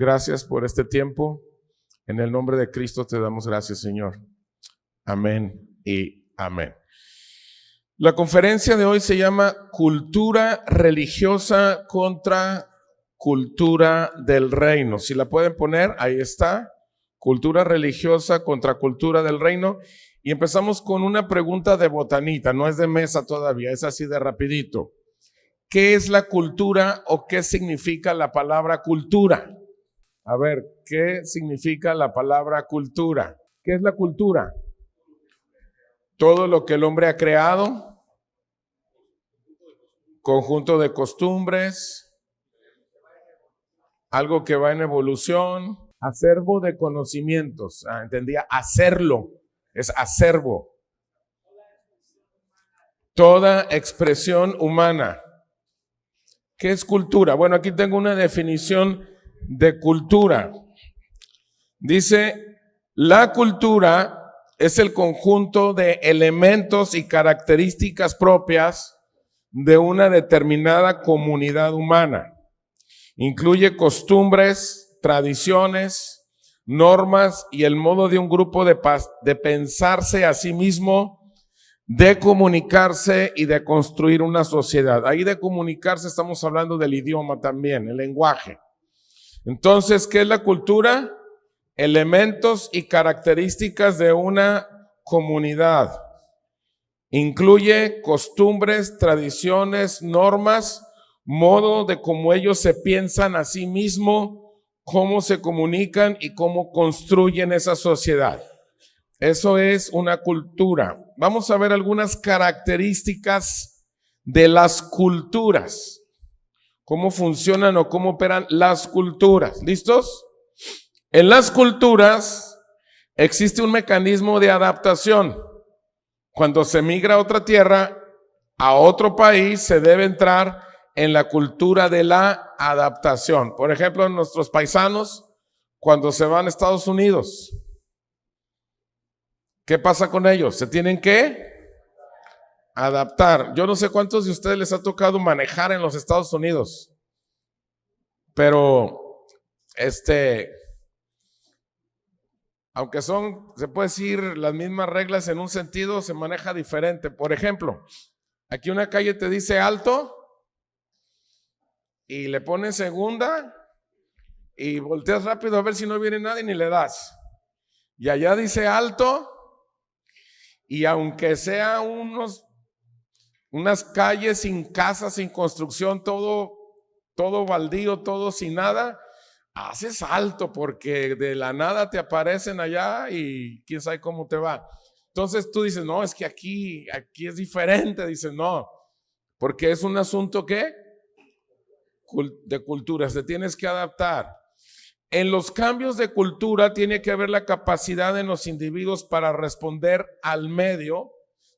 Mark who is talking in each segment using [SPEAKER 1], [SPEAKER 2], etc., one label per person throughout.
[SPEAKER 1] gracias por este tiempo. En el nombre de Cristo te damos gracias, Señor. Amén y amén. La conferencia de hoy se llama Cultura religiosa contra cultura del reino. Si la pueden poner, ahí está. Cultura religiosa contra cultura del reino. Y empezamos con una pregunta de botanita, no es de mesa todavía, es así de rapidito. ¿Qué es la cultura o qué significa la palabra cultura? A ver, ¿qué significa la palabra cultura? ¿Qué es la cultura? Todo lo que el hombre ha creado, conjunto de costumbres, algo que va en evolución, acervo de conocimientos. Entendía, hacerlo, es acervo. Toda expresión humana. ¿Qué es cultura? Bueno, aquí tengo una definición de cultura. Dice, la cultura es el conjunto de elementos y características propias de una determinada comunidad humana. Incluye costumbres, tradiciones, normas y el modo de un grupo de pensarse a sí mismo, de comunicarse y de construir una sociedad. Ahí de comunicarse estamos hablando del idioma también, el lenguaje. Entonces, ¿qué es la cultura? Elementos y características de una comunidad. Incluye costumbres, tradiciones, normas, modo de cómo ellos se piensan a sí mismos, cómo se comunican y cómo construyen esa sociedad. Eso es una cultura. Vamos a ver algunas características de las culturas. Cómo funcionan o cómo operan las culturas. ¿Listos? En las culturas existe un mecanismo de adaptación. Cuando se migra a otra tierra, a otro país, se debe entrar en la cultura de la adaptación. Por ejemplo, nuestros paisanos, cuando se van a Estados Unidos, ¿qué pasa con ellos? Se tienen que adaptar. Yo no sé cuántos de ustedes les ha tocado manejar en los Estados Unidos, pero aunque se puede decir las mismas reglas en un sentido, se maneja diferente. Por ejemplo, aquí una calle te dice alto y le pones segunda y volteas rápido a ver si no viene nadie ni le das. Y allá dice alto y aunque sea unas calles sin casas, sin construcción, todo baldío, todo sin nada, haces alto porque de la nada te aparecen allá y quién sabe cómo te va. Entonces tú dices, no, es que aquí es diferente. Dices, no, porque es un asunto ¿qué? De culturas, te tienes que adaptar. En los cambios de cultura tiene que haber la capacidad de los individuos para responder al medio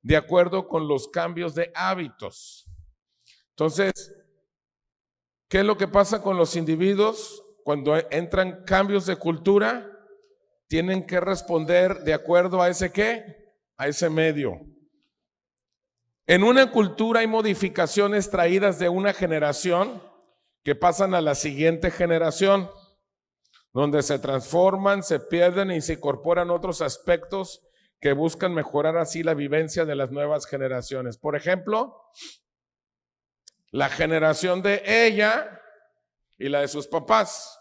[SPEAKER 1] de acuerdo con los cambios de hábitos. Entonces, ¿qué es lo que pasa con los individuos? Cuando entran cambios de cultura, tienen que responder de acuerdo a ese ¿qué? A ese medio. En una cultura hay modificaciones traídas de una generación que pasan a la siguiente generación, donde se transforman, se pierden y se incorporan otros aspectos que buscan mejorar así la vivencia de las nuevas generaciones. Por ejemplo, la generación de ella y la de sus papás.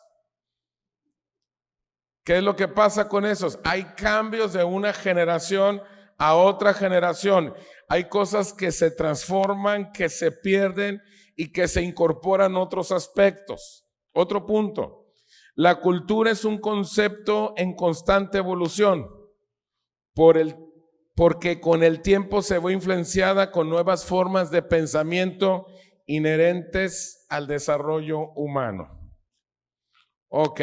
[SPEAKER 1] ¿Qué es lo que pasa con esos? Hay cambios de una generación a otra generación. Hay cosas que se transforman, que se pierden y que se incorporan otros aspectos. Otro punto. La cultura es un concepto en constante evolución porque con el tiempo se ve influenciada con nuevas formas de pensamiento inherentes al desarrollo humano. Ok.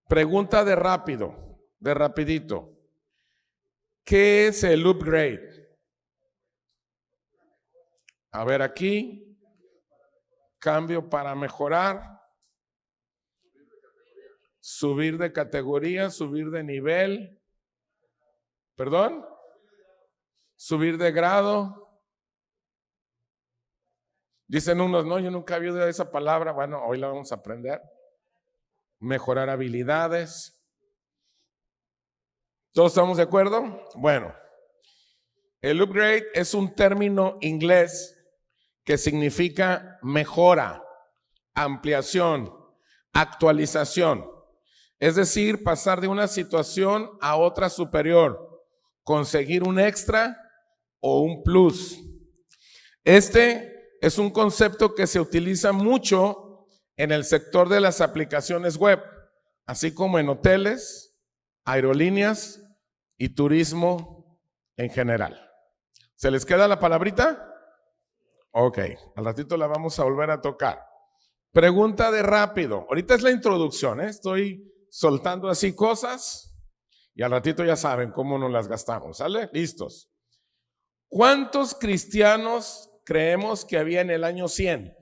[SPEAKER 1] Pregunta de rapidito. ¿Qué es el upgrade? A ver aquí. Cambio para mejorar. Subir de categoría, subir de nivel. ¿Perdón? Subir de grado. Dicen unos, no, yo nunca he oído esa palabra. Bueno, hoy la vamos a aprender. mejorar habilidades. ¿Todos estamos de acuerdo? Bueno, el upgrade es un término inglés que significa mejora, ampliación, actualización. Es decir, pasar de una situación a otra superior, conseguir un extra o un plus. Este es un concepto que se utiliza mucho en el sector de las aplicaciones web, así como en hoteles, aerolíneas y turismo en general. ¿Se les queda la palabrita? Ok, al ratito la vamos a volver a tocar. Pregunta de rápido. Ahorita es la introducción, ¿eh? Estoy soltando así cosas y al ratito ya saben cómo nos las gastamos, ¿sale? ¿Listos? ¿Cuántos cristianos creemos que había en el año 100?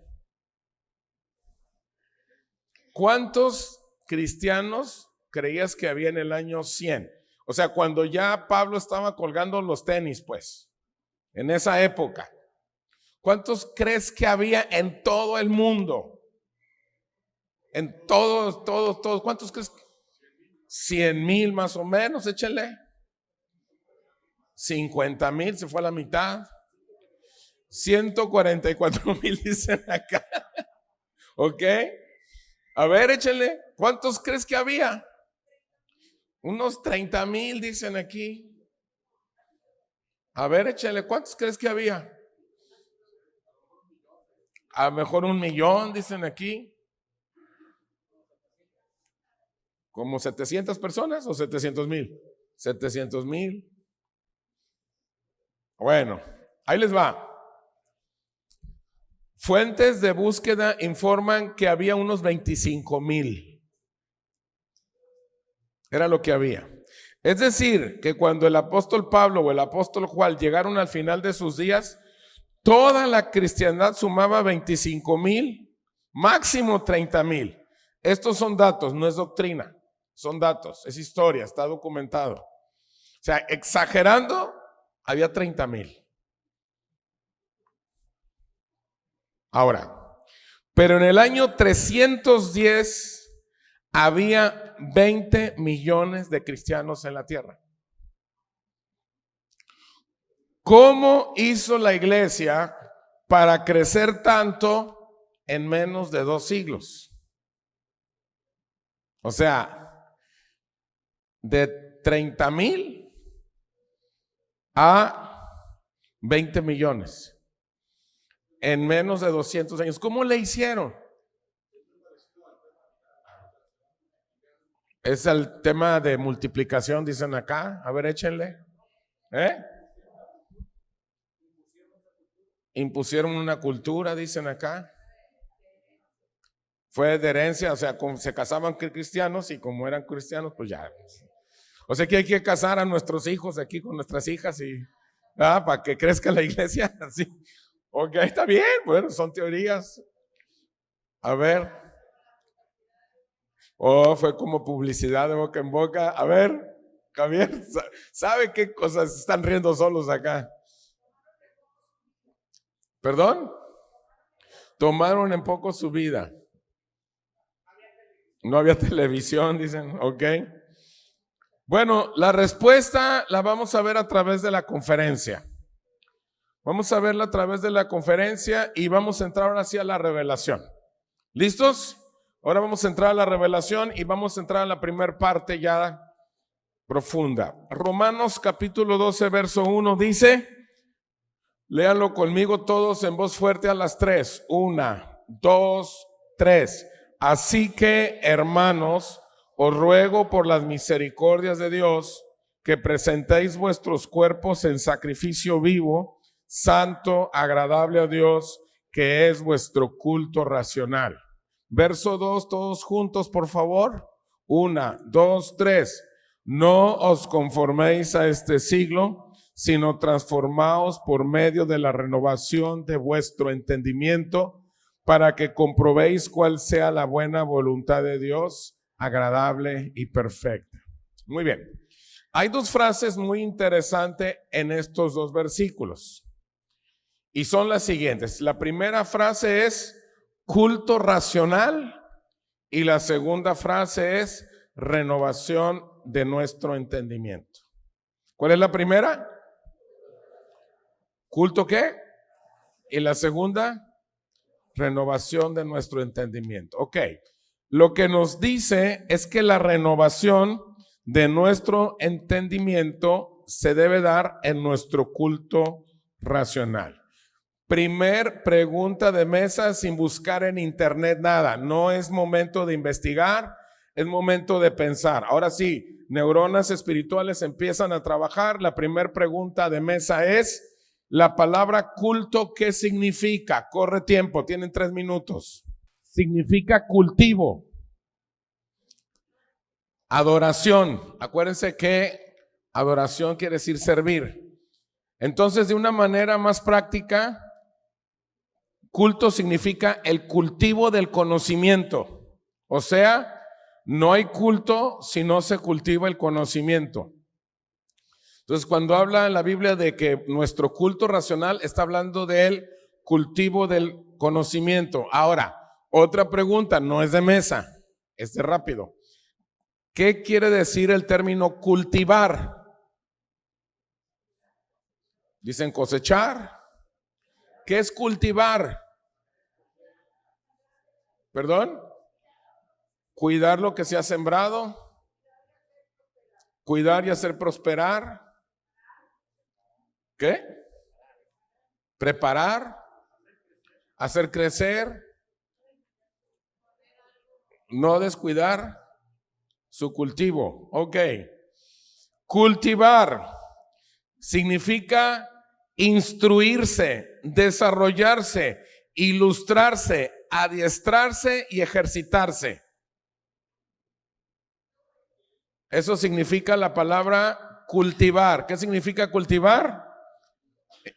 [SPEAKER 1] ¿Cuántos cristianos creías que había en el año 100? O sea, cuando ya Pablo estaba colgando los tenis, pues, en esa época. ¿Cuántos crees que había en todo el mundo? En todos, ¿cuántos crees? 100,000 más o menos, échenle. 50,000, se fue a la mitad. 144,000 dicen acá. ¿Ok? A ver, échenle. ¿Cuántos crees que había? Unos 30,000 dicen aquí. A ver, échenle. ¿Cuántos crees que había? A lo mejor 1,000,000 dicen aquí. ¿Como 700 personas o 700,000? 700,000. Bueno, ahí les va. Fuentes de búsqueda informan que había unos 25,000. Era lo que había. Es decir, que cuando el apóstol Pablo o el apóstol Juan llegaron al final de sus días, toda la cristiandad sumaba 25,000, máximo 30,000. Estos son datos, no es doctrina, son datos, es historia, está documentado. O sea, exagerando, había 30,000. Ahora, pero en el año 310 había 20 millones de cristianos en la tierra. ¿Cómo hizo la iglesia para crecer tanto en menos de 2 siglos? O sea, de 30,000 a 20 millones en menos de 200 años. ¿Cómo le hicieron? Es el tema de multiplicación, dicen acá. A ver, échenle. Impusieron una cultura, dicen acá. Fue de herencia, o sea, se casaban cristianos y como eran cristianos, pues ya. O sea que hay que casar a nuestros hijos aquí con nuestras hijas y para que crezca la iglesia. Así. Ok, está bien, bueno, son teorías. A ver. Fue como publicidad de boca en boca. A ver, Javier, ¿sabe qué cosas están riendo solos acá? ¿Perdón? Tomaron en poco su vida. No había televisión, dicen, ok. Bueno, la respuesta la vamos a ver a través de la conferencia. Vamos a verla a través de la conferencia y vamos a entrar ahora sí a la revelación. ¿Listos? Ahora vamos a entrar a la revelación y vamos a entrar a la primera parte ya profunda. Romanos capítulo 12, verso 1 dice, léanlo conmigo todos en voz fuerte a las 3. 1, 2, 3. Así que, hermanos, os ruego por las misericordias de Dios que presentéis vuestros cuerpos en sacrificio vivo, santo, agradable a Dios, que es vuestro culto racional. Verso 2, todos juntos, por favor. 1, 2, 3. No os conforméis a este siglo, sino transformaos por medio de la renovación de vuestro entendimiento, para que comprobéis cuál sea la buena voluntad de Dios, agradable y perfecta. Muy bien. Hay dos frases muy interesantes en estos dos versículos. Y son las siguientes. La primera frase es culto racional Y la segunda frase es renovación de nuestro entendimiento. ¿Cuál es la primera? ¿Culto qué? Y la segunda, renovación de nuestro entendimiento. Ok, lo que nos dice es que la renovación de nuestro entendimiento se debe dar en nuestro culto racional. Primer pregunta de mesa sin buscar en internet nada. No es momento de investigar, es momento de pensar. Ahora sí, neuronas espirituales empiezan a trabajar. La primera pregunta de mesa es, la palabra culto, ¿qué significa? Corre tiempo, tienen 3 minutos. Significa cultivo. Adoración. Acuérdense que adoración quiere decir servir. Entonces, de una manera más práctica, culto significa el cultivo del conocimiento. O sea, no hay culto si no se cultiva el conocimiento. Entonces, cuando habla en la Biblia de que nuestro culto racional, está hablando del cultivo del conocimiento. Ahora, otra pregunta, no es de mesa, es de rápido. ¿Qué quiere decir el término cultivar? Dicen cosechar. ¿Qué es cultivar? ¿Perdón? Cuidar lo que se ha sembrado. Cuidar y hacer prosperar. ¿Qué? Preparar. Hacer crecer. No descuidar su cultivo. Ok. Cultivar significa instruirse, desarrollarse, ilustrarse, adiestrarse y ejercitarse. Eso significa la palabra cultivar. ¿Qué significa cultivar?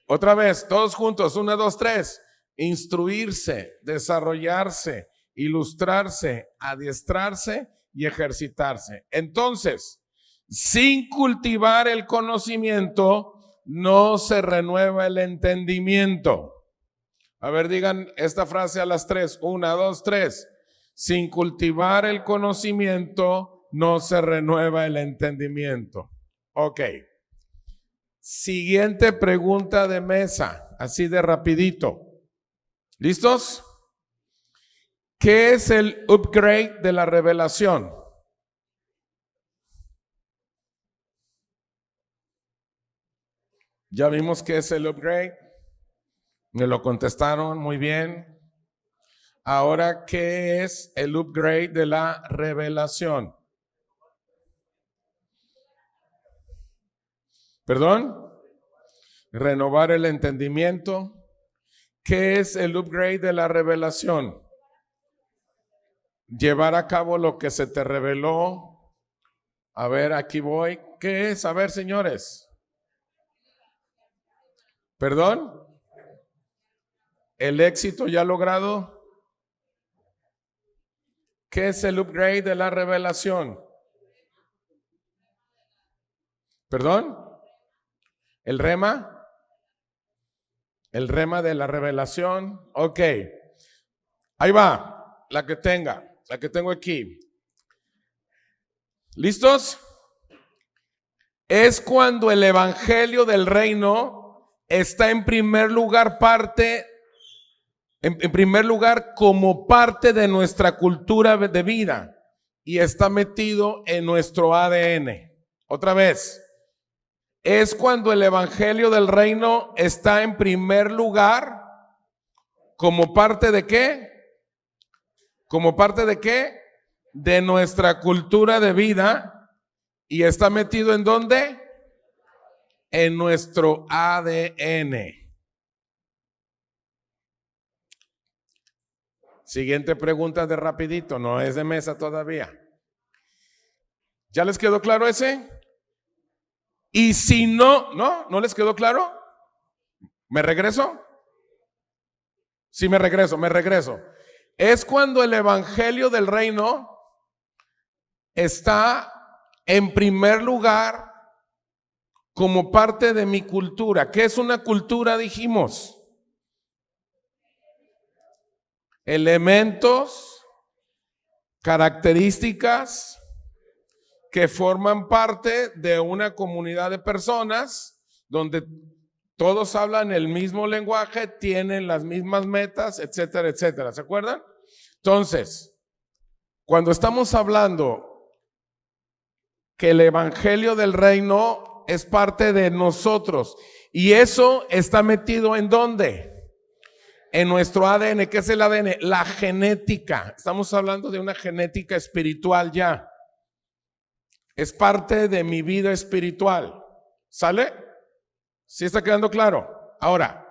[SPEAKER 1] Otra vez, todos juntos, 1, 2, 3. Instruirse, desarrollarse, ilustrarse, adiestrarse y ejercitarse. Entonces, sin cultivar el conocimiento, no se renueva el entendimiento. A ver, digan esta frase a las 3. 1, 2, 3. Sin cultivar el conocimiento, no se renueva el entendimiento. Ok. Siguiente pregunta de mesa, así de rapidito. ¿Listos? ¿Qué es el upgrade de la revelación? Ya vimos qué es el upgrade. Me lo contestaron muy bien. Ahora, ¿qué es el upgrade de la revelación? ¿Perdón? Renovar el entendimiento. ¿Qué es el upgrade de la revelación? Llevar a cabo lo que se te reveló. A ver, aquí voy. ¿Qué es? A ver, señores. ¿Perdón? ¿El éxito ya logrado? ¿Qué es el upgrade de la revelación? ¿Perdón? ¿El rema? ¿El rema de la revelación? Ok. Ahí va, la que tengo aquí. ¿Listos? Es cuando el evangelio del reino está en primer lugar como parte de nuestra cultura de vida y está metido en nuestro ADN. Otra vez. Es cuando el evangelio del reino está en primer lugar como parte de ¿qué? ¿Como parte de qué? De nuestra cultura de vida y está metido ¿en dónde? En nuestro ADN. Siguiente pregunta de rapidito, no es de mesa todavía. ¿Ya les quedó claro ese? Y si ¿no les quedó claro? ¿Me regreso? Sí, me regreso. Es cuando el evangelio del reino está en primer lugar como parte de mi cultura. ¿Qué es una cultura? Dijimos. Elementos características que forman parte de una comunidad de personas donde todos hablan el mismo lenguaje, tienen las mismas metas, etcétera, etcétera. ¿Se acuerdan? Entonces, cuando estamos hablando que el evangelio del reino es parte de nosotros y eso está metido ¿en dónde? En nuestro ADN. ¿Qué es el ADN? La genética. Estamos hablando de una genética espiritual ya. Es parte de mi vida espiritual. ¿Sale? ¿Sí está quedando claro? Ahora,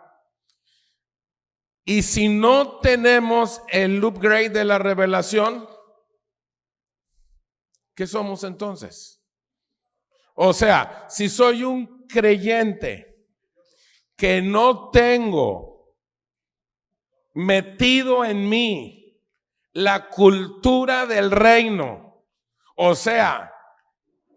[SPEAKER 1] y si no tenemos el upgrade de la revelación, ¿qué somos entonces? O sea, si soy un creyente que no tengo metido en mí la cultura del reino, o sea,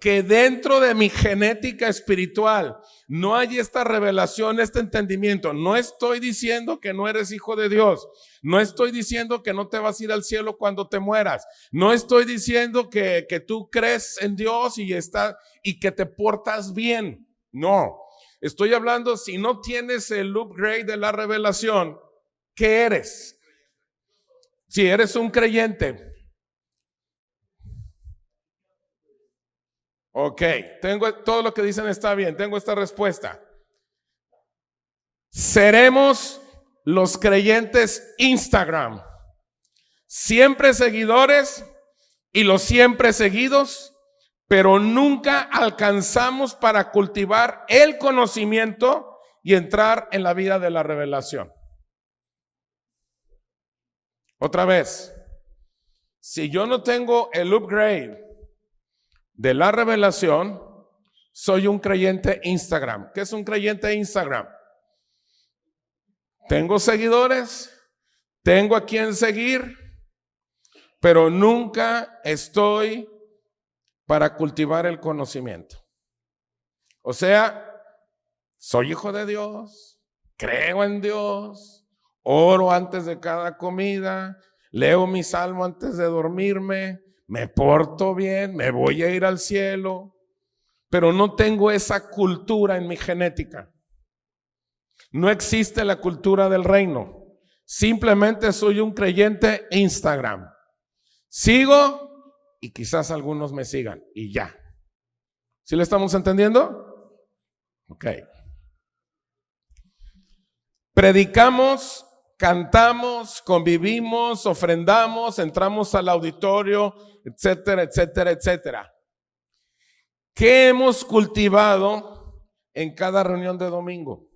[SPEAKER 1] que dentro de mi genética espiritual no hay esta revelación, este entendimiento. No estoy diciendo que no eres hijo de Dios. No estoy diciendo que no te vas a ir al cielo cuando te mueras. No estoy diciendo que tú crees en Dios y que te portas bien. No. Estoy hablando, si no tienes el upgrade de la revelación, ¿qué eres? Si eres un creyente. Ok, tengo todo lo que dicen está bien, tengo esta respuesta. Seremos los creyentes Instagram, siempre seguidores y los siempre seguidos, pero nunca alcanzamos para cultivar el conocimiento y entrar en la vida de la revelación. Otra vez, si yo no tengo el upgrade de la revelación, soy un creyente Instagram. ¿Qué es un creyente Instagram? Tengo seguidores, tengo a quien seguir, pero nunca estoy para cultivar el conocimiento. O sea, soy hijo de Dios, creo en Dios, oro antes de cada comida, leo mi salmo antes de dormirme, me porto bien, me voy a ir al cielo, pero no tengo esa cultura en mi genética. No existe la cultura del reino. Simplemente soy un creyente Instagram. Sigo y quizás algunos me sigan y ya. ¿Sí lo estamos entendiendo? Ok. Predicamos, cantamos, convivimos, ofrendamos, entramos al auditorio, etcétera, etcétera, etcétera. ¿Qué hemos cultivado en cada reunión de domingo?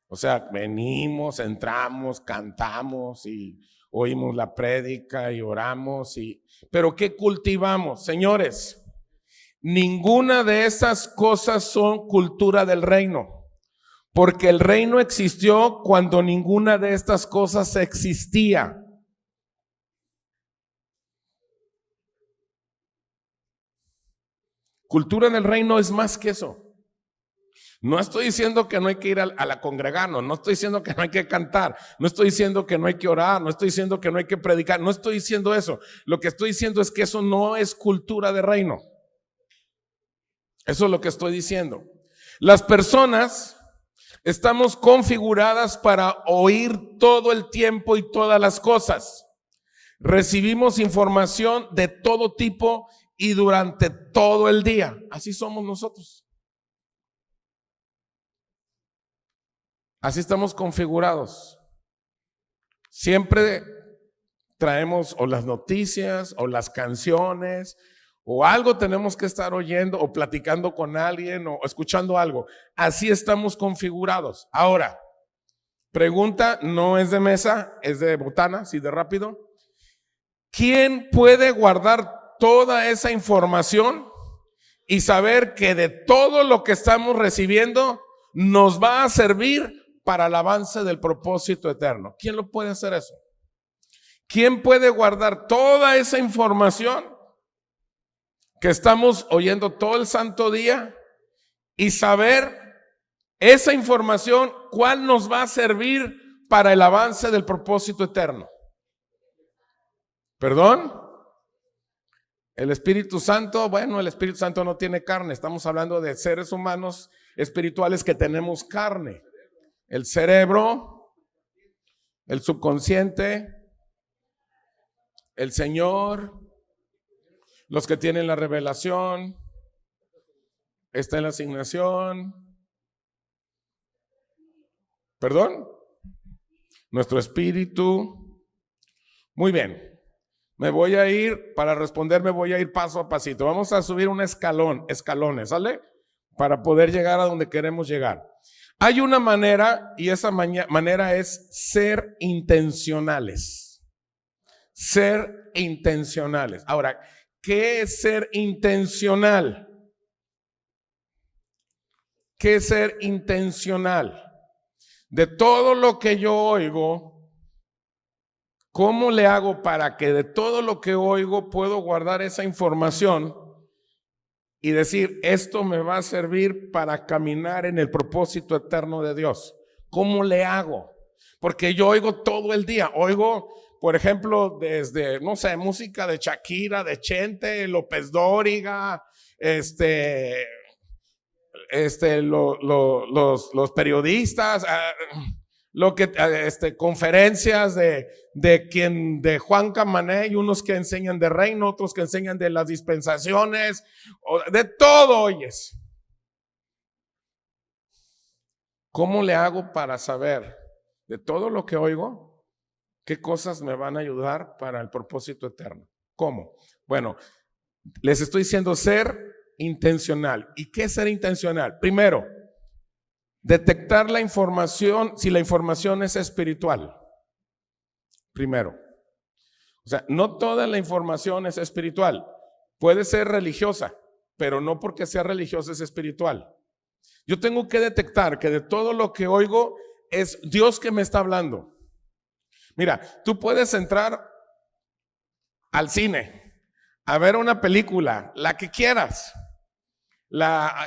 [SPEAKER 1] O sea, venimos, entramos, cantamos y oímos la prédica y oramos, pero ¿qué cultivamos? Señores, ninguna de esas cosas son cultura del reino, porque el reino existió cuando ninguna de estas cosas existía. Cultura del reino es más que eso. No estoy diciendo que no hay que ir a la congregarnos, no estoy diciendo que no hay que cantar, no estoy diciendo que no hay que orar, no estoy diciendo que no hay que predicar, no estoy diciendo eso. Lo que estoy diciendo es que eso no es cultura de reino. Eso es lo que estoy diciendo. Las personas estamos configuradas para oír todo el tiempo y todas las cosas. Recibimos información de todo tipo y durante todo el día. Así somos nosotros. Así estamos configurados. Siempre traemos o las noticias o las canciones o algo tenemos que estar oyendo o platicando con alguien o escuchando algo. Así estamos configurados. Ahora, pregunta, no es de mesa, es de botana, así de rápido. ¿Quién puede guardar toda esa información y saber que de todo lo que estamos recibiendo nos va a servir para el avance del propósito eterno? ¿Quién lo puede hacer eso? ¿Quién puede guardar toda esa información que estamos oyendo todo el santo día y saber esa información, ¿cuál nos va a servir para el avance del propósito eterno? ¿Perdón? El Espíritu Santo, bueno, el Espíritu Santo no tiene carne, estamos hablando de seres humanos espirituales que tenemos carne. El cerebro, el subconsciente, el Señor, los que tienen la revelación, está en la asignación. ¿Perdón? Nuestro espíritu. Muy bien. Me voy a ir, para responder me voy a ir paso a pasito. Vamos a subir un escalones, ¿sale? Para poder llegar a donde queremos llegar. Hay una manera, y esa manera es ser intencionales. Ser intencionales. Ahora, ¿qué es ser intencional? ¿Qué es ser intencional? De todo lo que yo oigo, ¿cómo le hago para que de todo lo que oigo puedo guardar esa información y decir, esto me va a servir para caminar en el propósito eterno de Dios? ¿Cómo le hago? Porque yo oigo todo el día, oigo, por ejemplo, desde, no sé, música de Shakira, de Chente, López Dóriga, los periodistas, conferencias de Juan Camané, y unos que enseñan de reino, otros que enseñan de las dispensaciones, de todo oyes. ¿Cómo le hago para saber de todo lo que oigo qué cosas me van a ayudar para el propósito eterno? ¿Cómo? Bueno, les estoy diciendo ser intencional. ¿Y qué es ser intencional? Primero, detectar la información, si la información es espiritual. Primero. O sea, no toda la información es espiritual. Puede ser religiosa, pero no porque sea religiosa es espiritual. Yo tengo que detectar que de todo lo que oigo es Dios que me está hablando. Mira, tú puedes entrar al cine a ver una película, la que quieras.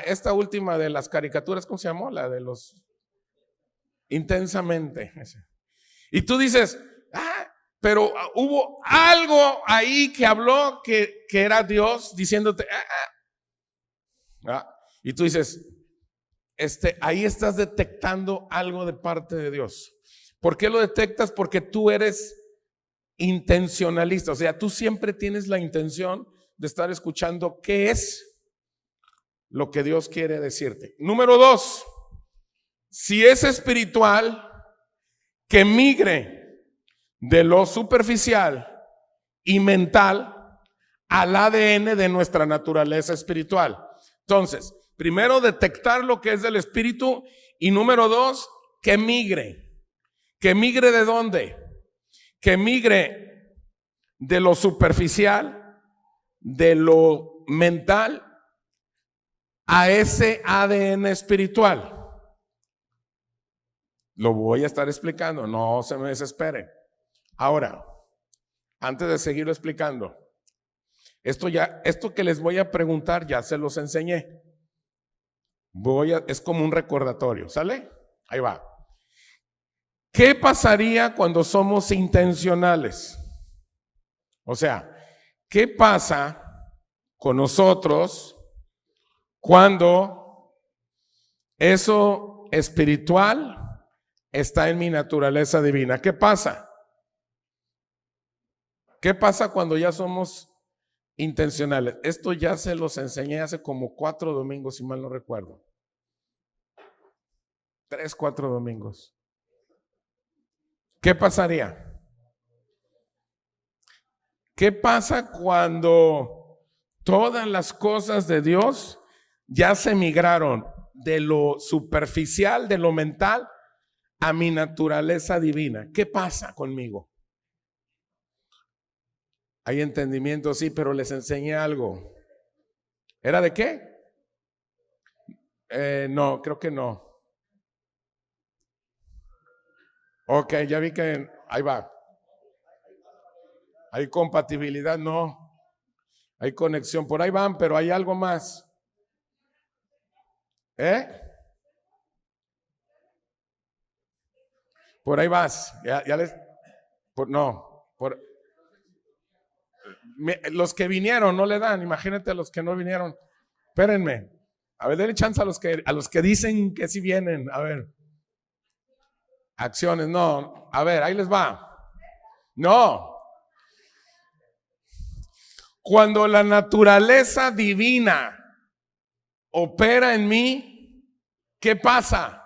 [SPEAKER 1] Esta última de las caricaturas, ¿cómo se llamó? La de los Intensamente. Y tú dices, pero hubo algo ahí que habló que era Dios diciéndote, y tú dices, ahí estás detectando algo de parte de Dios. ¿Por qué lo detectas? Porque tú eres intencionalista, o sea, tú siempre tienes la intención de estar escuchando qué es lo que Dios quiere decirte. Número 2, si es espiritual, que migre de lo superficial y mental al ADN de nuestra naturaleza espiritual. Entonces, primero detectar lo que es del espíritu, y número 2, que migre. ¿Que migre de dónde? Que migre de lo superficial, de lo mental, a ese ADN espiritual. Lo voy a estar explicando, no se me desesperen. Ahora, antes de seguirlo explicando, esto que les voy a preguntar ya se los enseñé. Es como un recordatorio, ¿sale? Ahí va. ¿Qué pasaría cuando somos intencionales? O sea, ¿qué pasa con nosotros cuando eso espiritual está en mi naturaleza divina? ¿Qué pasa? ¿Qué pasa cuando ya somos intencionales? Esto ya se los enseñé hace como 4 domingos, si mal no recuerdo. 3, 4 domingos. ¿Qué pasaría? ¿Qué pasa cuando todas las cosas de Dios ya se migraron de lo superficial, de lo mental, a mi naturaleza divina? ¿Qué pasa conmigo? Hay entendimiento, sí, pero les enseñé algo. ¿Era de qué? No, creo que no. Ok, ya vi que ahí va. Hay compatibilidad, no. Hay conexión, por ahí van, pero hay algo más. Por ahí vas. Los que vinieron no le dan. Imagínate a los que no vinieron. Espérenme. A ver, denle chance a los que dicen que sí vienen. A ver. Acciones, no. A ver, ahí les va. No. Cuando la naturaleza divina opera en mí, ¿qué pasa?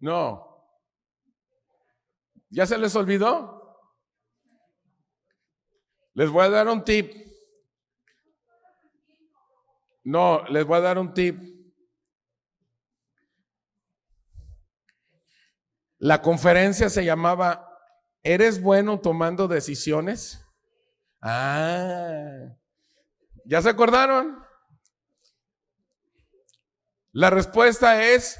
[SPEAKER 1] No. ¿Ya se les olvidó? Les voy a dar un tip. No, les voy a dar un tip. La conferencia se llamaba ¿Eres bueno tomando decisiones? ¿Ya se acordaron? La respuesta es,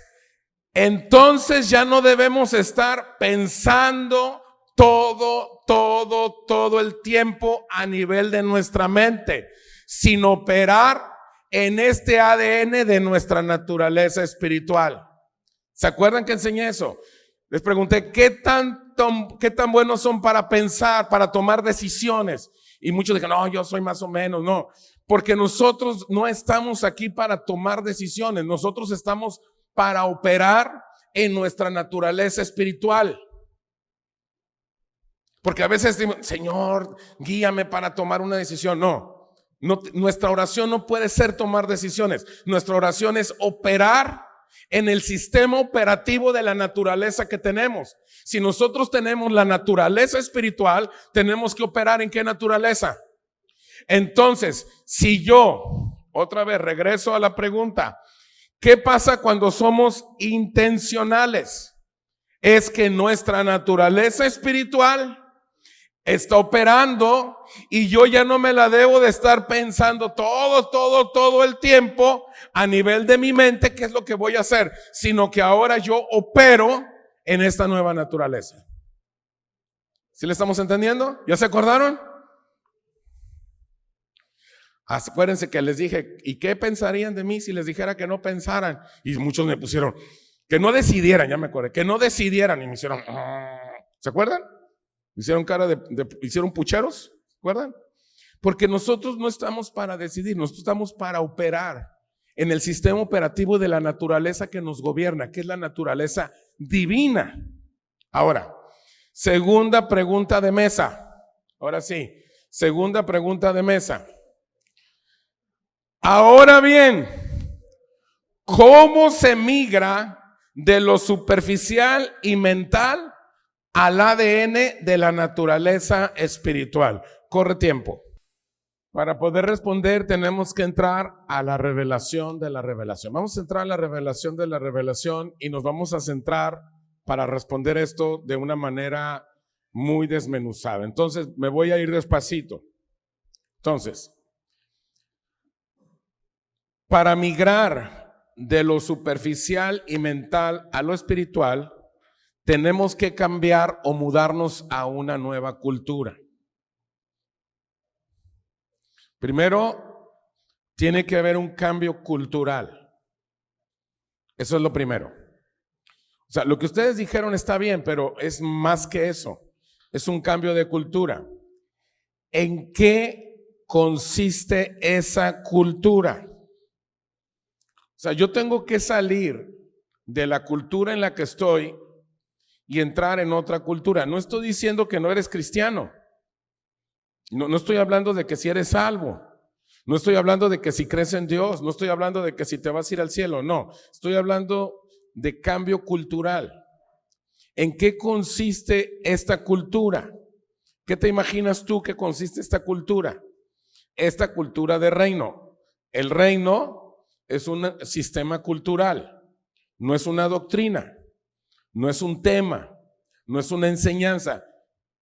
[SPEAKER 1] entonces ya no debemos estar pensando todo el tiempo a nivel de nuestra mente, sino operar en este ADN de nuestra naturaleza espiritual. ¿Se acuerdan que enseñé eso? Les pregunté, ¿qué tan buenos son para pensar, para tomar decisiones? Y muchos dijeron, no, yo soy más o menos. No, porque nosotros no estamos aquí para tomar decisiones. Nosotros estamos para operar en nuestra naturaleza espiritual. Porque a veces decimos, Señor, guíame para tomar una decisión. No, nuestra oración no puede ser tomar decisiones. Nuestra oración es operar en el sistema operativo de la naturaleza que tenemos. Si nosotros tenemos la naturaleza espiritual, tenemos que operar ¿en qué naturaleza? Entonces, si yo, otra vez regreso a la pregunta, ¿qué pasa cuando somos intencionales? Es que nuestra naturaleza espiritual está operando y yo ya no me la debo de estar pensando todo el tiempo a nivel de mi mente qué es lo que voy a hacer, sino que ahora yo opero en esta nueva naturaleza. ¿Sí le estamos entendiendo? ¿Ya se acordaron? Acuérdense que les dije, ¿y qué pensarían de mí si les dijera que no pensaran? Y muchos me pusieron, que no decidieran, ya me acordé, que no decidieran y me hicieron, ¿se acuerdan? Hicieron cara hicieron pucheros, ¿se acuerdan? Porque nosotros no estamos para decidir, nosotros estamos para operar en el sistema operativo de la naturaleza que nos gobierna, que es la naturaleza divina. Ahora, segunda pregunta de mesa. Ahora sí, segunda pregunta de mesa. Ahora bien, ¿cómo se migra de lo superficial y mental al ADN de la naturaleza espiritual? Corre tiempo. Para poder responder tenemos que entrar a la revelación de la revelación. Vamos a entrar a la revelación de la revelación y nos vamos a centrar para responder esto de una manera muy desmenuzada. Entonces me voy a ir despacito. Entonces, para migrar de lo superficial y mental a lo espiritual, tenemos que cambiar o mudarnos a una nueva cultura. Primero, tiene que haber un cambio cultural. Eso es lo primero. O sea, lo que ustedes dijeron está bien, pero es más que eso. Es un cambio de cultura. ¿En qué consiste esa cultura? O sea, yo tengo que salir de la cultura en la que estoy y entrar en otra cultura. No estoy diciendo que no eres cristiano. No estoy hablando de que si eres salvo. No estoy hablando de que si crees en Dios. No estoy hablando de que si te vas a ir al cielo. No, estoy hablando de cambio cultural. ¿En qué consiste esta cultura? ¿Qué te imaginas tú que consiste esta cultura? Esta cultura de reino. El reino es un sistema cultural, no es una doctrina, no es un tema, no es una enseñanza.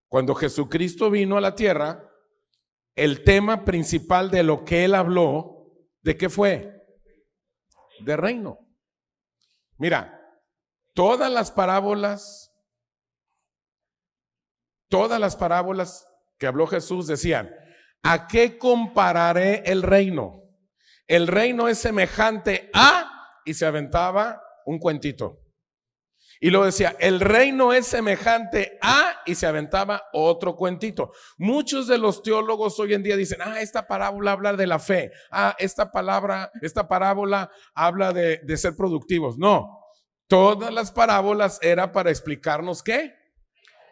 [SPEAKER 1] Cuando Jesucristo vino a la tierra, el tema principal de lo que él habló, ¿de qué fue? De reino. Mira, todas las parábolas que habló Jesús decían, ¿a qué compararé el reino? El reino es semejante a, y se aventaba un cuentito. Y luego decía, el reino es semejante a, y se aventaba otro cuentito. Muchos de los teólogos hoy en día dicen, esta parábola habla de la fe. Esta parábola habla de ser productivos. No, todas las parábolas era para explicarnos ¿qué?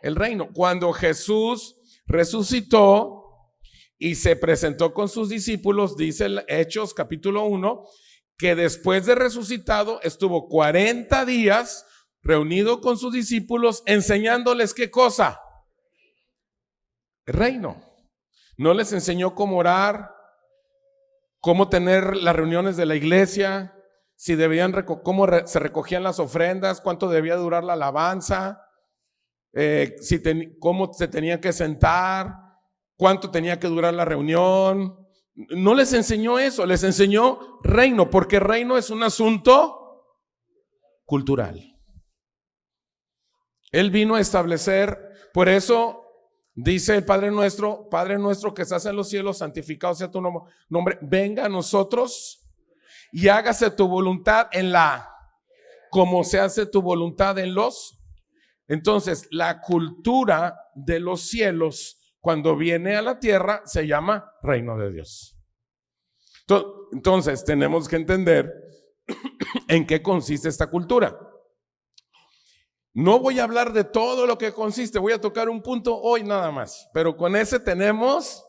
[SPEAKER 1] El reino. Cuando Jesús resucitó y se presentó con sus discípulos, dice Hechos capítulo 1, que después de resucitado estuvo 40 días reunido con sus discípulos, enseñándoles ¿qué cosa? El reino. No les enseñó cómo orar, cómo tener las reuniones de la iglesia, si debían cómo se recogían las ofrendas, cuánto debía durar la alabanza, cómo se tenía que sentar, cuánto tenía que durar la reunión. No les enseñó eso, les enseñó reino, porque reino es un asunto cultural. Él vino a establecer, por eso dice el Padre nuestro que estás en los cielos, santificado sea tu nombre, venga a nosotros y hágase tu voluntad como se hace tu voluntad en los. Entonces, la cultura de los cielos, cuando viene a la tierra, se llama reino de Dios. Entonces, tenemos que entender en qué consiste esta cultura. No voy a hablar de todo lo que consiste, voy a tocar un punto hoy nada más, pero con ese tenemos,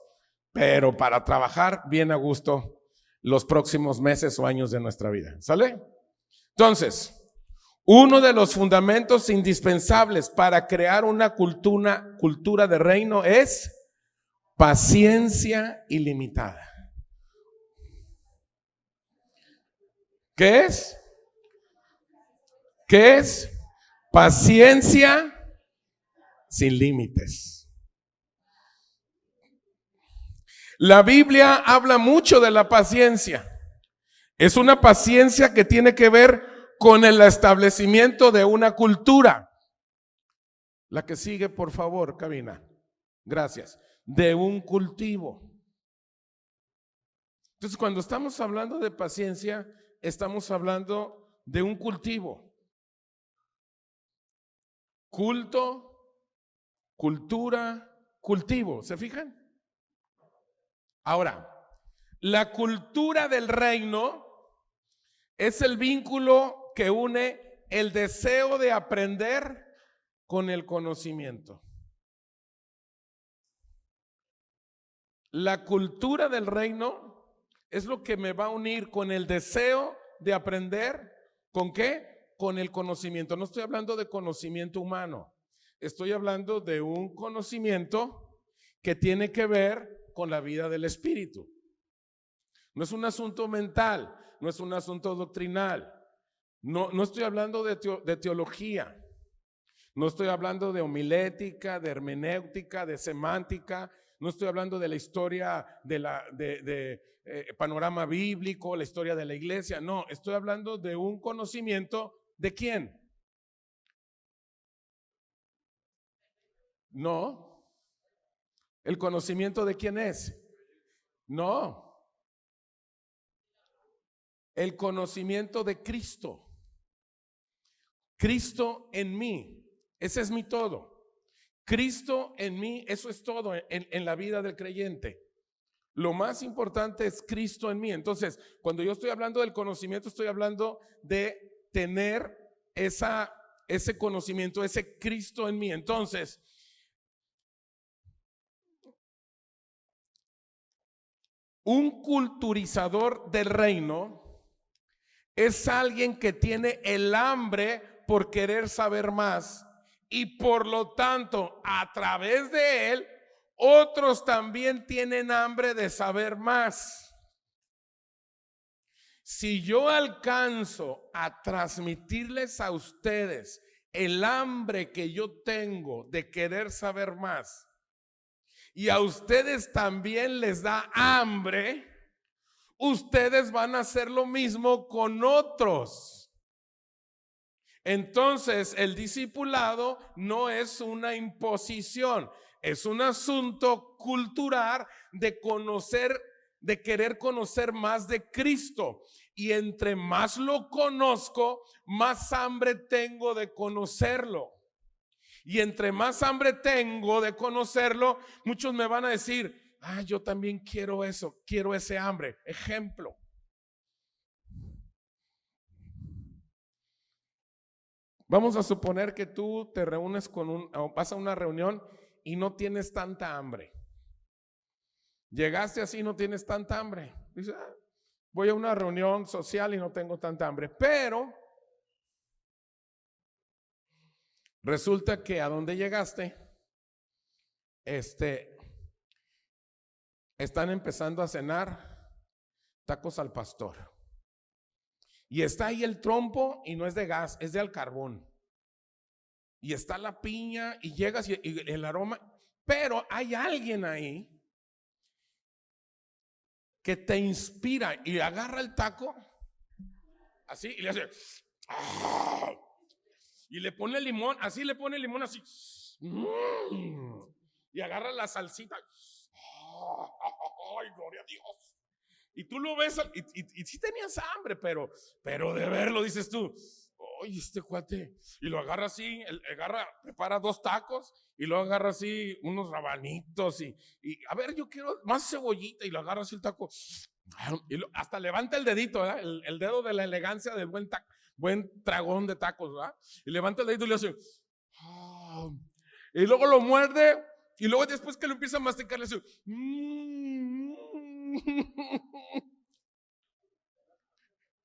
[SPEAKER 1] pero para trabajar bien a gusto los próximos meses o años de nuestra vida, ¿sale? Entonces, uno de los fundamentos indispensables para crear una cultura de reino es paciencia ilimitada. ¿Qué es? ¿Qué es? Paciencia sin límites. La Biblia habla mucho de la paciencia. Es una paciencia que tiene que ver con el establecimiento de una cultura. La que sigue, por favor, cabina. Gracias. De un cultivo. Entonces, cuando estamos hablando de paciencia, estamos hablando de un cultivo. Culto, cultura, cultivo. ¿Se fijan? Ahora, la cultura del reino es el vínculo que une el deseo de aprender con el conocimiento. La cultura del reino es lo que me va a unir con el deseo de aprender. ¿Con qué? Con el conocimiento. No estoy hablando de conocimiento humano. Estoy hablando de un conocimiento que tiene que ver con la vida del espíritu. No es un asunto mental, no es un asunto doctrinal. No estoy hablando de teología. No estoy hablando de homilética, de hermenéutica, de semántica. No estoy hablando de la historia de panorama bíblico, la historia de la iglesia. No, estoy hablando de un conocimiento. ¿De quién? No. ¿El conocimiento de quién es? No. El conocimiento de Cristo. Cristo en mí. Ese es mi todo. Cristo en mí, eso es todo en la vida del creyente. Lo más importante es Cristo en mí. Entonces, cuando yo estoy hablando del conocimiento, estoy hablando de tener ese conocimiento, ese Cristo en mí. Entonces, un culturizador del reino es alguien que tiene el hambre por querer saber más y por lo tanto, a través de él, otros también tienen hambre de saber más. Si yo alcanzo a transmitirles a ustedes el hambre que yo tengo de querer saber más, y a ustedes también les da hambre, ustedes van a hacer lo mismo con otros. Entonces, el discipulado no es una imposición, es un asunto cultural de conocer, de querer conocer más de Cristo. y entre más lo conozco, más hambre tengo de conocerlo. Y entre más hambre tengo de conocerlo, muchos me van a decir, yo también quiero eso, quiero ese hambre. Ejemplo. Vamos a suponer que tú te reúnes o vas a una reunión y no tienes tanta hambre. Llegaste así, no tienes tanta hambre. Dices, voy a una reunión social y no tengo tanta hambre. Pero resulta que a donde llegaste, están empezando a cenar tacos al pastor. Y está ahí el trompo y no es de gas, es de al carbón. Y está la piña y llegas y el aroma, pero hay alguien ahí que te inspira y agarra el taco así y le hace y le pone limón, así le pone limón así y agarra la salsita. Ay, gloria a Dios. Y tú lo ves y sí tenías hambre, pero de verlo dices tú, oye, este cuate, y lo agarra así, prepara 2 tacos y luego agarra así unos rabanitos y a ver, yo quiero más cebollita, y lo agarra así el taco y hasta levanta el dedito, ¿verdad? El dedo de la elegancia del buen tragón de tacos, ¿verdad? Y levanta el dedito y le hace y luego lo muerde y luego después que lo empieza a masticar le hace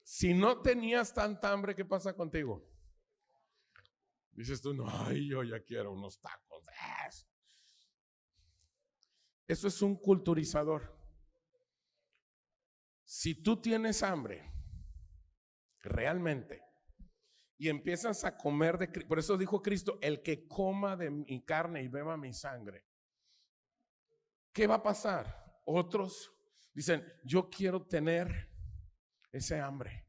[SPEAKER 1] Si no tenías tanta hambre, ¿qué pasa contigo? Dices tú, no, yo ya quiero unos tacos de eso. Eso es un culturizador. Si tú tienes hambre, realmente, y empiezas a comer por eso dijo Cristo, el que coma de mi carne y beba mi sangre, ¿qué va a pasar? Otros dicen, yo quiero tener ese hambre.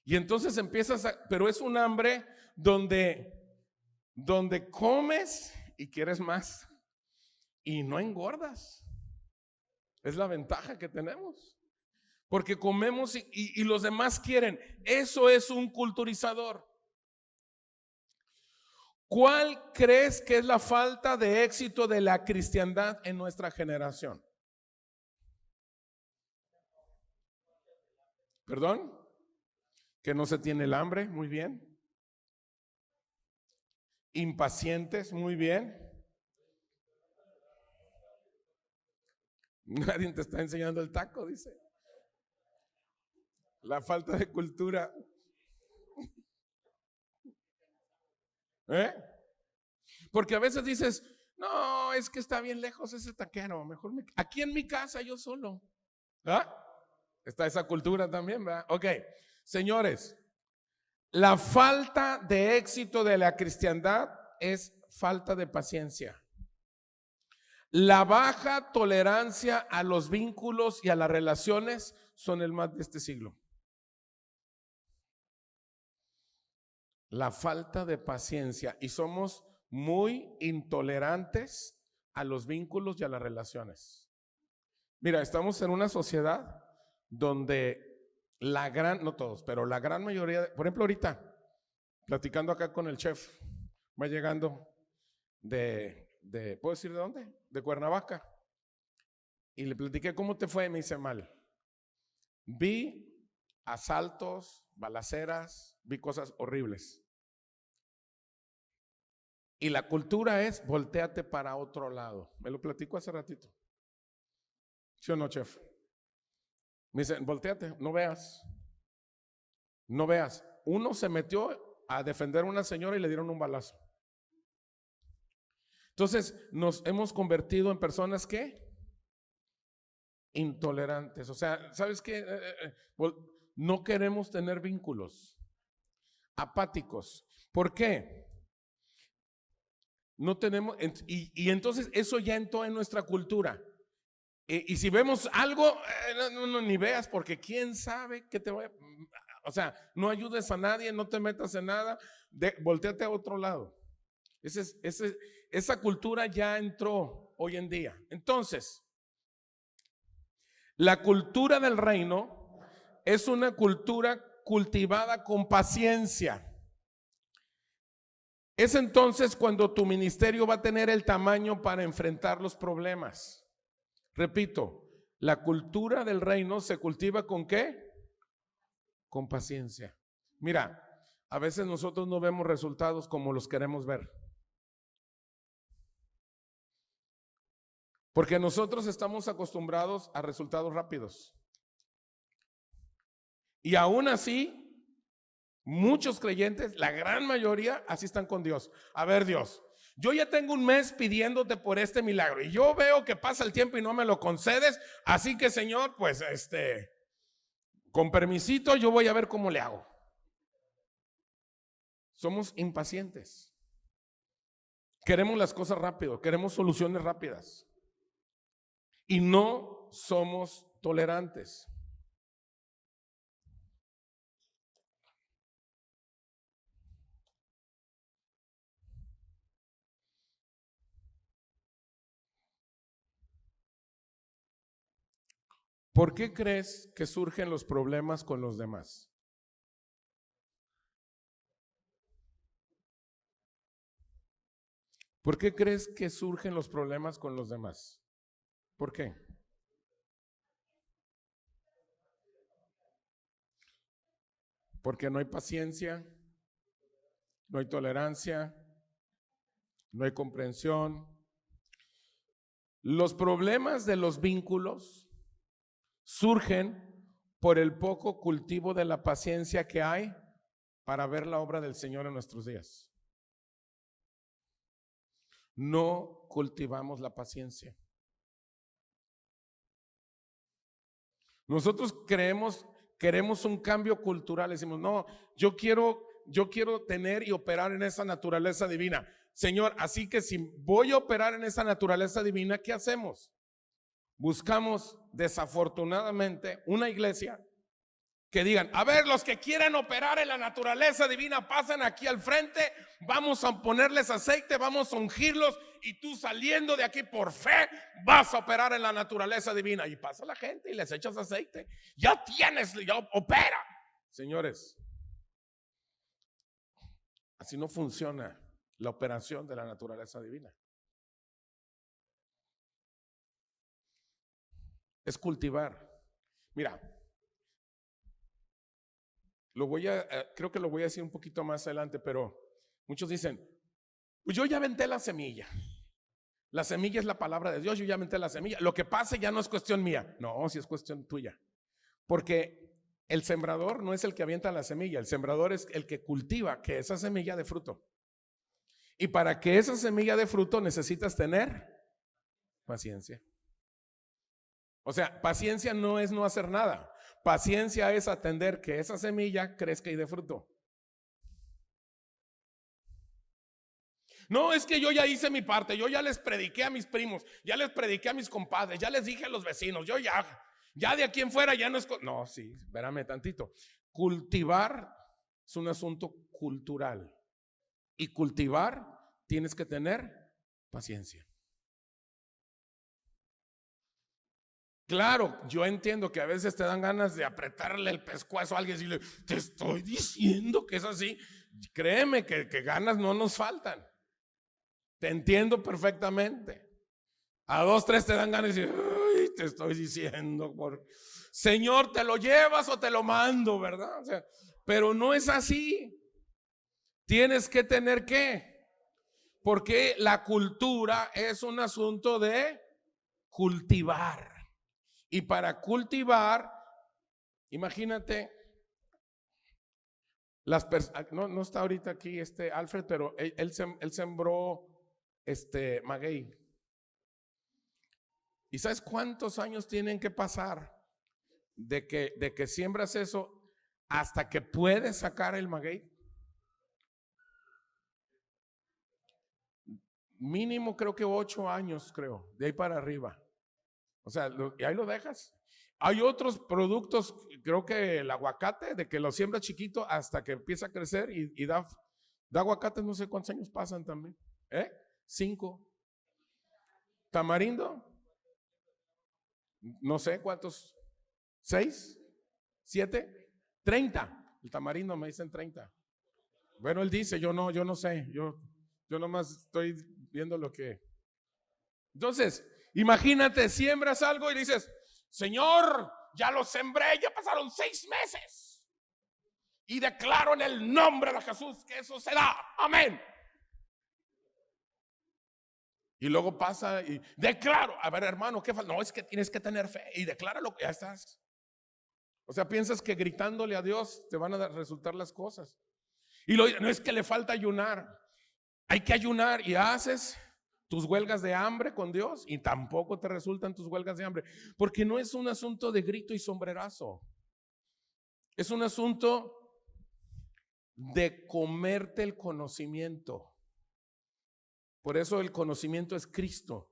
[SPEAKER 1] Y entonces pero es un hambre donde comes y quieres más y no engordas. Es la ventaja que tenemos. Porque comemos y los demás quieren. Eso es un culturizador. ¿Cuál crees que es la falta de éxito de la cristiandad en nuestra generación? ¿Perdón? Que no se tiene el hambre, muy bien. Impacientes, muy bien. Nadie te está enseñando el taco, dice. La falta de cultura. Porque a veces dices, no, es que está bien lejos ese taquero, mejor aquí en mi casa yo solo. Está esa cultura también, ¿verdad? Ok, señores, la falta de éxito de la cristiandad es falta de paciencia. La baja tolerancia a los vínculos y a las relaciones son el mal de este siglo. La falta de paciencia, y somos muy intolerantes a los vínculos y a las relaciones. Mira, estamos en una sociedad donde no todos, pero la gran mayoría, por ejemplo ahorita, platicando acá con el chef, va llegando ¿puedo decir de dónde? De Cuernavaca. Y le platiqué, ¿cómo te fue? Y me dice, mal. Vi asaltos, balaceras, vi cosas horribles. Y la cultura es, voltéate para otro lado. Me lo platico hace ratito. ¿Sí o no, chef? Me dice, voltéate, no veas. No veas. Uno se metió a defender a una señora y le dieron un balazo. Entonces, nos hemos convertido en personas que intolerantes. O sea, ¿sabes qué? No queremos tener vínculos. Apáticos. ¿Por qué? No tenemos, y entonces eso ya entró en nuestra cultura. Y si vemos algo, no, ni veas, porque quién sabe que te vaya. O sea, no ayudes a nadie, no te metas en nada, volteate a otro lado. Esa cultura ya entró hoy en día. Entonces, la cultura del reino es una cultura cultivada con paciencia. Es entonces cuando tu ministerio va a tener el tamaño para enfrentar los problemas. Repito, la cultura del reino se cultiva ¿con qué? Con paciencia. Mira, a veces nosotros no vemos resultados como los queremos ver. Porque nosotros estamos acostumbrados a resultados rápidos. Y aún así, muchos creyentes, la gran mayoría, así están con Dios. A ver, Dios, yo ya tengo un mes pidiéndote por este milagro y yo veo que pasa el tiempo y no me lo concedes, así que Señor, pues con permisito yo voy a ver cómo le hago. Somos impacientes. Queremos las cosas rápido, queremos soluciones rápidas. Y no somos tolerantes. ¿Por qué crees que surgen los problemas con los demás? ¿Por qué crees que surgen los problemas con los demás? ¿Por qué? Porque no hay paciencia, no hay tolerancia, no hay comprensión. Los problemas de los vínculos surgen por el poco cultivo de la paciencia que hay para ver la obra del Señor en nuestros días. No cultivamos la paciencia. Nosotros queremos un cambio cultural. Decimos, no, yo quiero tener y operar en esa naturaleza divina. Señor, así que si voy a operar en esa naturaleza divina, ¿qué hacemos? Buscamos desafortunadamente una iglesia que digan, a ver, los que quieran operar en la naturaleza divina, pasen aquí al frente, vamos a ponerles aceite, vamos a ungirlos y tú saliendo de aquí por fe vas a operar en la naturaleza divina. Y pasa la gente y les echas aceite, ya opera. Señores, así no funciona la operación de la naturaleza divina. Es cultivar. Mira, creo que lo voy a decir un poquito más adelante, pero muchos dicen, pues yo ya aventé la semilla. La semilla es la palabra de Dios, yo ya aventé la semilla. Lo que pase ya no es cuestión mía. No, sí es cuestión tuya. Porque el sembrador no es el que avienta la semilla, el sembrador es el que cultiva que esa semilla dé fruto. Y para que esa semilla dé fruto necesitas tener paciencia. O sea, paciencia no es no hacer nada. Paciencia es atender que esa semilla crezca y dé fruto. No, es que yo ya hice mi parte, yo ya les prediqué a mis primos, ya les prediqué a mis compadres, ya les dije a los vecinos, yo ya de aquí en fuera ya no es... No, sí, espérame tantito. Cultivar es un asunto cultural. Y cultivar tienes que tener paciencia. Claro, yo entiendo que a veces te dan ganas de apretarle el pescuezo a alguien y decirle, te estoy diciendo que es así. Créeme que ganas no nos faltan. Te entiendo perfectamente. A 2, 3 te dan ganas de decir, ay, te estoy diciendo, Señor, ¿te lo llevas o te lo mando, verdad? O sea, pero no es así. Tienes que tener ¿qué? Porque la cultura es un asunto de cultivar. Y para cultivar, imagínate, no está ahorita aquí Alfred, pero él sembró maguey. ¿Y sabes cuántos años tienen que pasar de que siembras eso hasta que puedes sacar el maguey? Mínimo creo que 8 años, de ahí para arriba. O sea, y ahí lo dejas. Hay otros productos, creo que el aguacate, de que lo siembras chiquito hasta que empieza a crecer y da aguacates, no sé cuántos años pasan también. 5. Tamarindo, no sé cuántos. 6. ¿7? 30. El tamarindo me dicen 30. Bueno, él dice, yo no sé, yo nomás estoy viendo lo que. Entonces, imagínate, siembras algo y dices, Señor, ya lo sembré, ya pasaron 6 meses. Y declaro en el nombre de Jesús que eso se da. Amén. Y luego pasa y declaro, a ver hermano, ¿qué falta? No, es que tienes que tener fe y decláralo, ya estás. O sea, piensas que gritándole a Dios te van a resultar las cosas. Y no es que le falta ayunar. Hay que ayunar y haces tus huelgas de hambre con Dios y tampoco te resultan tus huelgas de hambre. Porque no es un asunto de grito y sombrerazo. Es un asunto de comerte el conocimiento. Por eso el conocimiento es Cristo.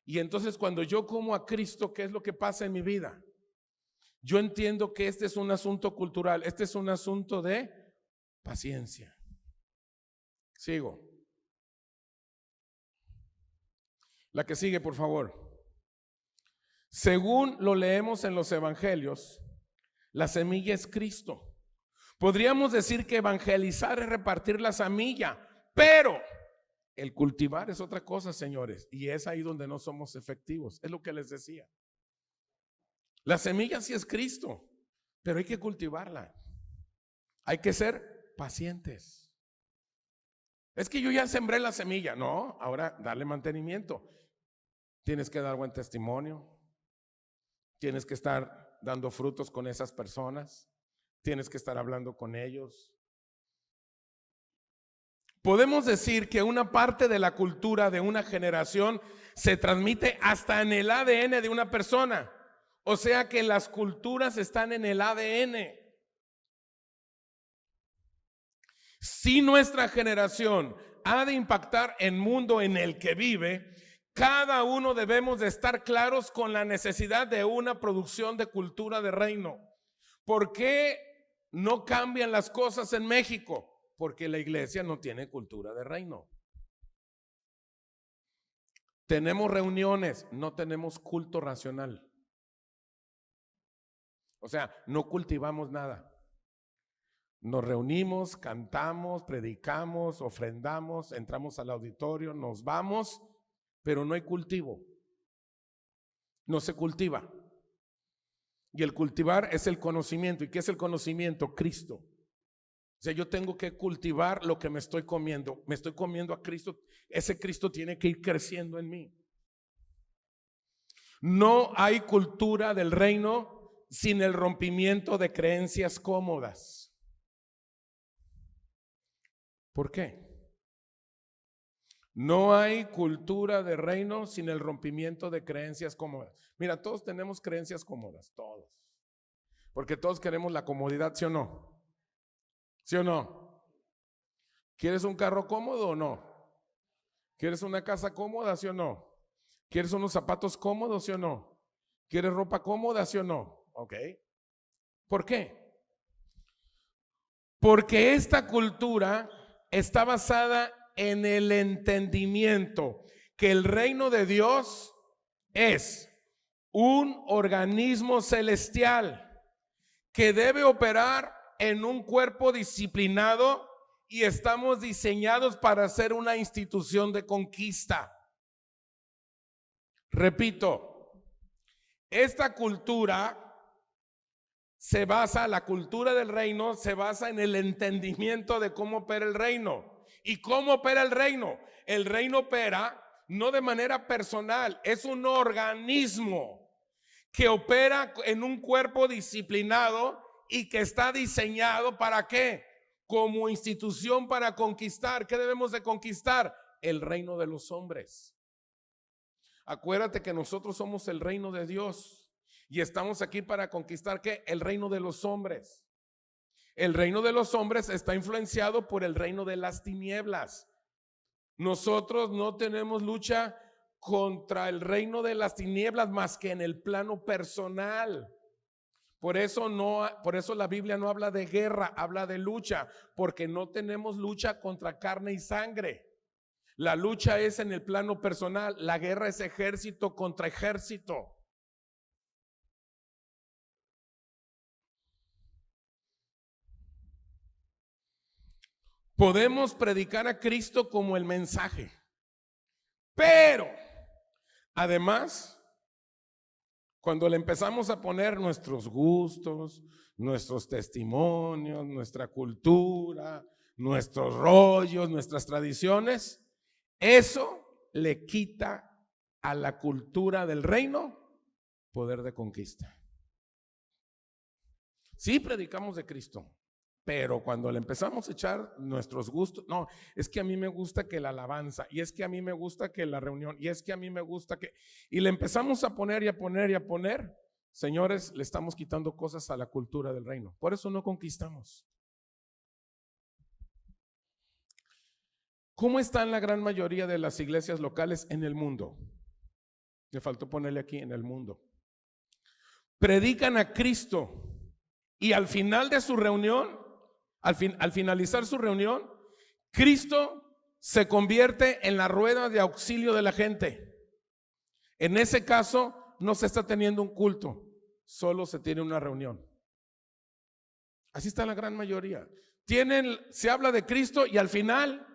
[SPEAKER 1] Y entonces cuando yo como a Cristo, ¿qué es lo que pasa en mi vida? Yo entiendo que este es un asunto cultural, este es un asunto de paciencia. Sigo. La que sigue, por favor. Según lo leemos en los evangelios, la semilla es Cristo. Podríamos decir que evangelizar es repartir la semilla, pero el cultivar es otra cosa, señores, y es ahí donde no somos efectivos. Es lo que les decía. La semilla sí es Cristo, pero hay que cultivarla. Hay que ser pacientes. Es que yo ya sembré la semilla. No, ahora darle mantenimiento. Tienes que dar buen testimonio. Tienes que estar dando frutos con esas personas. Tienes que estar hablando con ellos. Podemos decir que una parte de la cultura de una generación se transmite hasta en el ADN de una persona. O sea que las culturas están en el ADN. Si nuestra generación ha de impactar el mundo en el que vive, cada uno debemos de estar claros con la necesidad de una producción de cultura de reino. ¿Por qué no cambian las cosas en México? Porque la iglesia no tiene cultura de reino. Tenemos reuniones, no tenemos culto racional. O sea, no cultivamos nada. Nos reunimos, cantamos, predicamos, ofrendamos, entramos al auditorio, nos vamos, pero no hay cultivo. No se cultiva. Y el cultivar es el conocimiento. ¿Y qué es el conocimiento? Cristo. O sea, yo tengo que cultivar lo que me estoy comiendo. Me estoy comiendo a Cristo. Ese Cristo tiene que ir creciendo en mí. No hay cultura del reino sin el rompimiento de creencias cómodas. ¿Por qué? No hay cultura de reino sin el rompimiento de creencias cómodas. Mira, todos tenemos creencias cómodas, todos. Porque todos queremos la comodidad, ¿sí o no? ¿Sí o no? ¿Quieres un carro cómodo o no? ¿Quieres una casa cómoda, sí o no? ¿Quieres unos zapatos cómodos, sí o no? ¿Quieres ropa cómoda, sí o no? Ok. ¿Por qué? Porque esta cultura está basada en el entendimiento que el reino de Dios es un organismo celestial que debe operar en un cuerpo disciplinado y estamos diseñados para ser una institución de conquista. Repito, esta cultura la cultura del reino se basa en el entendimiento de cómo opera el reino. ¿Y cómo opera el reino? El reino opera no de manera personal, es un organismo que opera en un cuerpo disciplinado y que está diseñado ¿para qué? Como institución para conquistar. ¿Qué debemos de conquistar? El reino de los hombres. Acuérdate que nosotros somos el reino de Dios. Y estamos aquí para conquistar ¿qué? El reino de los hombres. El reino de los hombres está influenciado por el reino de las tinieblas. Nosotros no tenemos lucha contra el reino de las tinieblas más que en el plano personal. Por eso la Biblia no habla de guerra, habla de lucha, porque no tenemos lucha contra carne y sangre. La lucha es en el plano personal, la guerra es ejército contra ejército. Podemos predicar a Cristo como el mensaje, pero además, cuando le empezamos a poner nuestros gustos, nuestros testimonios, nuestra cultura, nuestros rollos, nuestras tradiciones, eso le quita a la cultura del reino poder de conquista. Sí predicamos de Cristo, pero cuando le empezamos a echar nuestros gustos, no, es que a mí me gusta que la alabanza, y es que a mí me gusta que la reunión, y es que a mí me gusta que, y le empezamos a poner y a poner y a poner, señores, le estamos quitando cosas a la cultura del reino. Por eso no conquistamos. ¿Cómo están la gran mayoría de las iglesias locales en el mundo? Me faltó ponerle aquí, en el mundo. Predican a Cristo y al final de su reunión, al finalizar su reunión, Cristo se convierte en la rueda de auxilio de la gente. En ese caso, no se está teniendo un culto, solo se tiene una reunión. Así está la gran mayoría. Se habla de Cristo y al final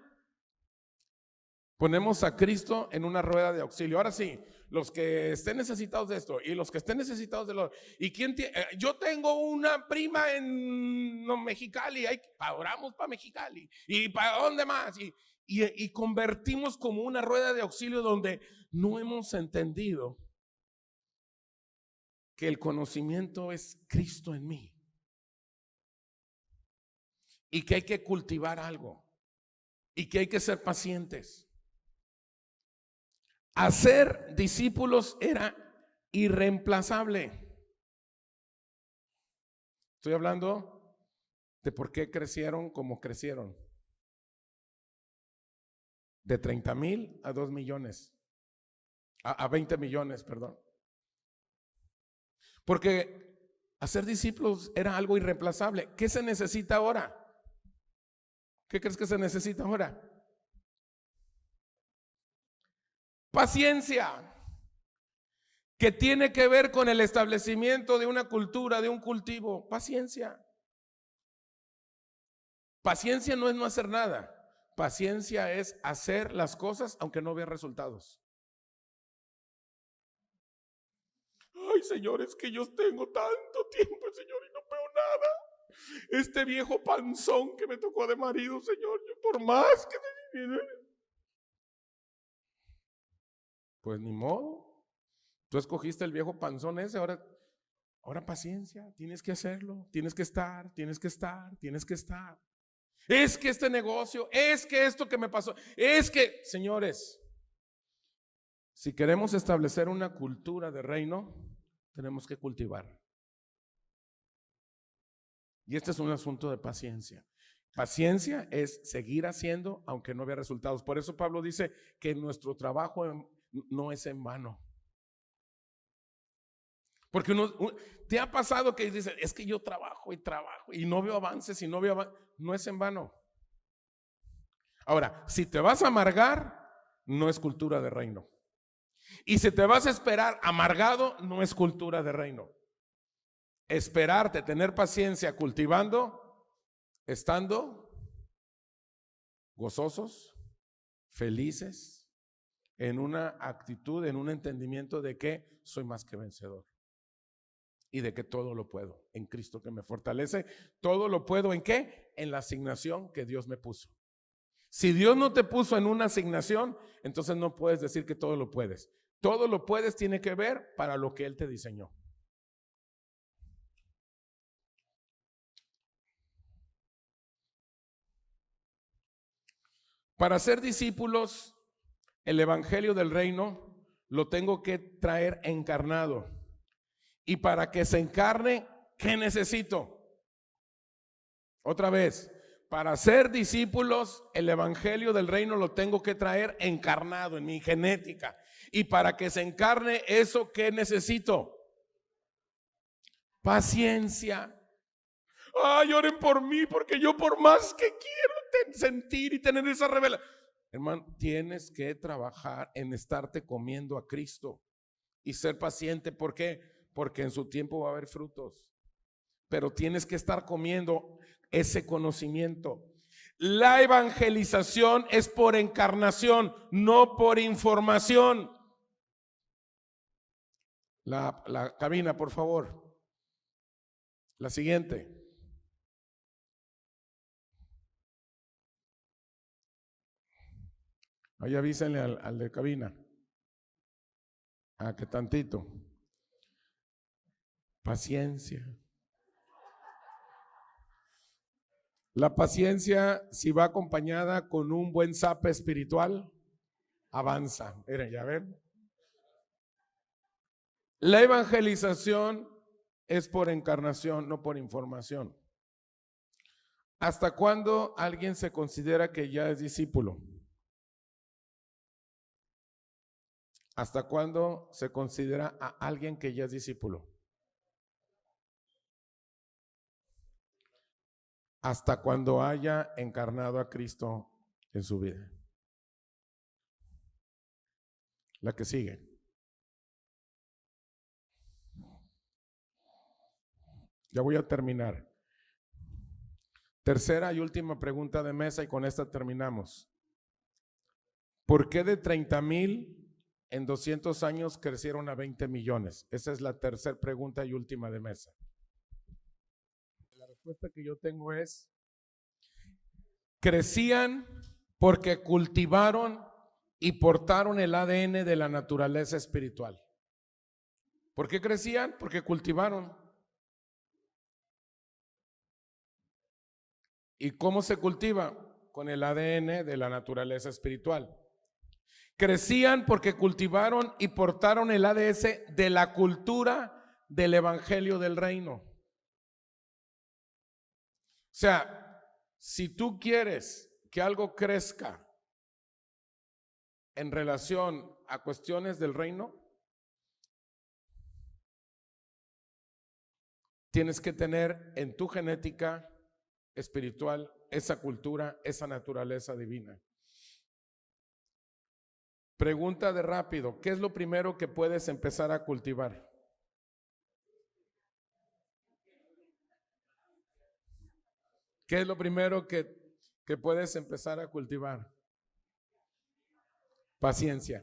[SPEAKER 1] ponemos a Cristo en una rueda de auxilio. Ahora sí, los que estén necesitados de esto y los que estén necesitados de lo. ¿Y quién yo tengo una prima en Mexicali, oramos para Mexicali. ¿Y para dónde más? Y convertimos como una rueda de auxilio donde no hemos entendido que el conocimiento es Cristo en mí. Y que hay que cultivar algo. Y que hay que ser pacientes. Hacer discípulos era irreemplazable. Estoy hablando de por qué crecieron como crecieron. De 30,000 a 2 millones. A 20 millones, perdón. Porque hacer discípulos era algo irreemplazable. ¿Qué se necesita ahora? ¿Qué crees que se necesita ahora? Paciencia, que tiene que ver con el establecimiento de una cultura, de un cultivo. Paciencia. Paciencia no es no hacer nada. Paciencia es hacer las cosas aunque no vea resultados. Ay, Señor, es que yo tengo tanto tiempo, Señor, y no veo nada. Este viejo panzón que me tocó de marido, Señor, yo por más que pues ni modo. Tú escogiste el viejo panzón ese, ahora paciencia, tienes que hacerlo, tienes que estar. Es que este negocio, es que esto que me pasó, es que, señores, si queremos establecer una cultura de reino, tenemos que cultivar. Y este es un asunto de paciencia. Paciencia es seguir haciendo aunque no vea resultados. Por eso Pablo dice que nuestro trabajo no es en vano. Porque te ha pasado que dices, es que yo trabajo y no veo avances no es en vano. Ahora, si te vas a amargar, no es cultura de reino. Y si te vas a esperar amargado, no es cultura de reino. Esperarte, tener paciencia, cultivando, estando gozosos, felices, en una actitud, en un entendimiento de que soy más que vencedor. Y de que todo lo puedo en Cristo que me fortalece. Todo lo puedo ¿en qué? En la asignación que Dios me puso. Si Dios no te puso en una asignación, entonces no puedes decir que todo lo puedes. Todo lo puedes tiene que ver para lo que Él te diseñó. Para ser discípulos, el evangelio del reino lo tengo que traer encarnado. Y para que se encarne, ¿qué necesito? Otra vez, para ser discípulos, el evangelio del reino lo tengo que traer encarnado en mi genética. Y para que se encarne eso, ¿qué necesito? Paciencia. Ay, oren por mí, porque yo por más que quiero sentir y tener esa revelación. Hermano, tienes que trabajar en estarte comiendo a Cristo y ser paciente. ¿Por qué? Porque en su tiempo va a haber frutos. Pero tienes que estar comiendo ese conocimiento. La evangelización es por encarnación, no por información. La cabina, por favor. La siguiente. Ahí avísenle al de cabina. Que tantito. Paciencia. La paciencia, si va acompañada con un buen zape espiritual, avanza. Miren, ya ven. La evangelización es por encarnación, no por información. ¿Hasta cuándo alguien se considera que ya es discípulo? ¿Hasta cuándo se considera a alguien que ya es discípulo? Hasta cuando haya encarnado a Cristo en su vida. La que sigue. Ya voy a terminar. Tercera y última pregunta de mesa y con esta terminamos. ¿Por qué de 30,000 en 200 años crecieron a 20 millones? Esa es la tercera pregunta y última de mesa. La respuesta que yo tengo es: crecían porque cultivaron y portaron el ADN de la naturaleza espiritual. ¿Por qué crecían? Porque cultivaron. ¿Y cómo se cultiva? Con el ADN de la naturaleza espiritual. Crecían porque cultivaron y portaron el ADN de la cultura del evangelio del reino. O sea, si tú quieres que algo crezca en relación a cuestiones del reino, tienes que tener en tu genética espiritual esa cultura, esa naturaleza divina. Pregunta de rápido: ¿qué es lo primero que puedes empezar a cultivar? ¿Qué es lo primero que puedes empezar a cultivar? Paciencia.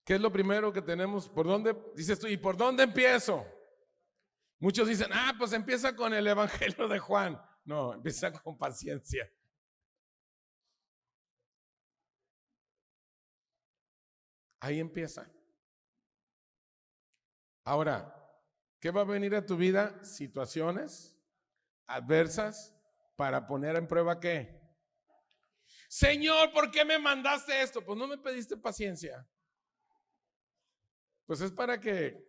[SPEAKER 1] ¿Qué es lo primero que tenemos? ¿Por dónde? Dices tú, ¿y por dónde empiezo? Muchos dicen, pues empieza con el evangelio de Juan. No, empieza con paciencia. Ahí empieza. Ahora, ¿qué va a venir a tu vida? Situaciones adversas para poner en prueba ¿qué? Señor, ¿por qué me mandaste esto? Pues no me pediste paciencia. Pues es para que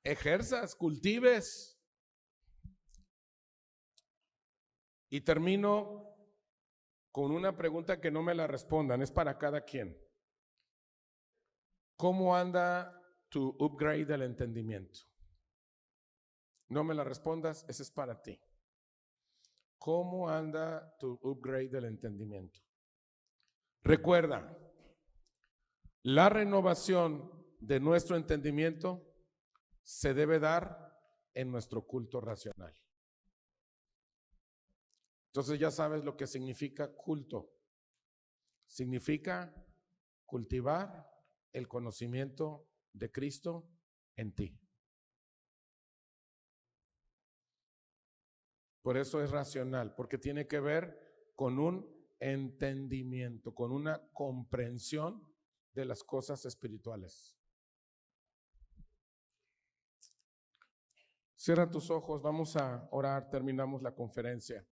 [SPEAKER 1] ejerzas, cultives. Y termino con una pregunta que no me la respondan, es para cada quien. ¿Cómo anda tu upgrade del entendimiento? No me la respondas, ese es para ti. ¿Cómo anda tu upgrade del entendimiento? Recuerda, la renovación de nuestro entendimiento se debe dar en nuestro culto racional. Entonces ya sabes lo que significa culto. Significa cultivar el conocimiento de Cristo en ti. Por eso es racional, porque tiene que ver con un entendimiento, con una comprensión de las cosas espirituales. Cierra tus ojos, vamos a orar, terminamos la conferencia.